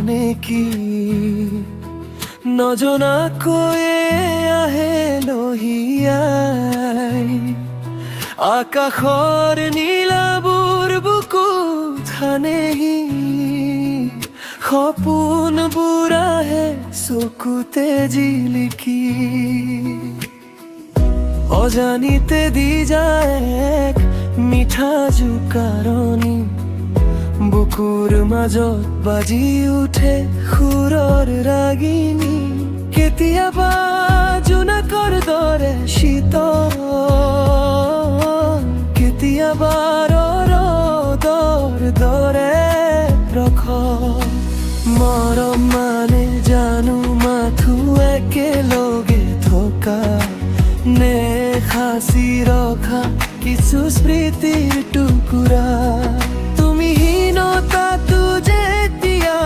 নেকি নজনা কৈয়ে আহে লহিয়াই আকাশৰ নীলাবোৰ বুকুত সানেহি সপোনবোৰ আহে চকুতে জিলিকি অজানিতে দি যায় এক মিঠা জোকাৰণি বুকুৰ মাজত বাজি উঠে সুৰৰ ৰাগিনী কেতিয়াবা জোনাকৰ দৰে শীতল কেতিয়াবা ৰ'দৰ দৰে প্ৰখৰ মৰম মানে জানো মাথো একেলগে থকা নে সাঁচি ৰখা কিছু স্মৃতিৰ টুকুৰা তুমি হীনতাটো যেতিয়া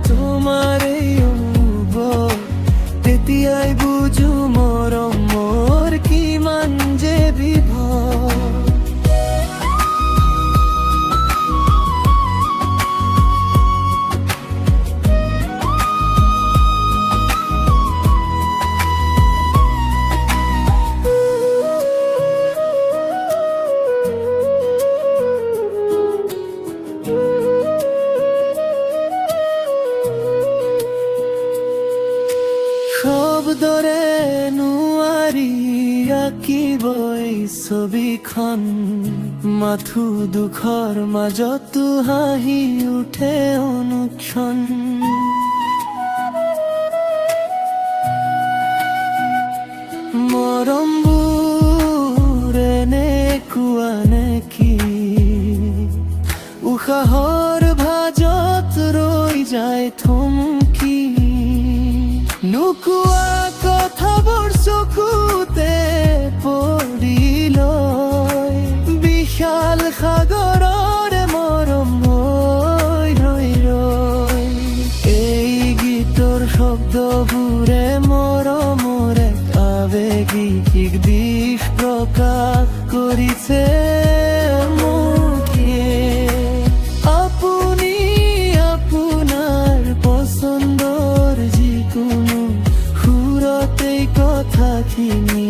তোমাৰ অনুভৱ তেতিয়াই বুজো মৰমৰ কিমান যে বিভৰ শব্দৰে নোৱাৰি আঁকিবই ছবিখন মাথো দুখৰ মাজতো হাঁহি উঠে অনুক্ষণ মৰমবোৰ এনেকুৱা নেকি উশাহৰ ভাঁজত ৰৈ যায় থমকি নোকোৱা কথাবোৰ চকুতে পৰিলৈ বিশাল সাগৰৰে মৰম হৈ ৰৈ ৰৈ এই গীতৰ শব্দবোৰে মৰমৰ এক আৱেগিক দিশ প্ৰকাশ কৰিছে আপুনি আপোনাৰ পছন্দৰ যিকোনো সুৰতেই কথাখিনি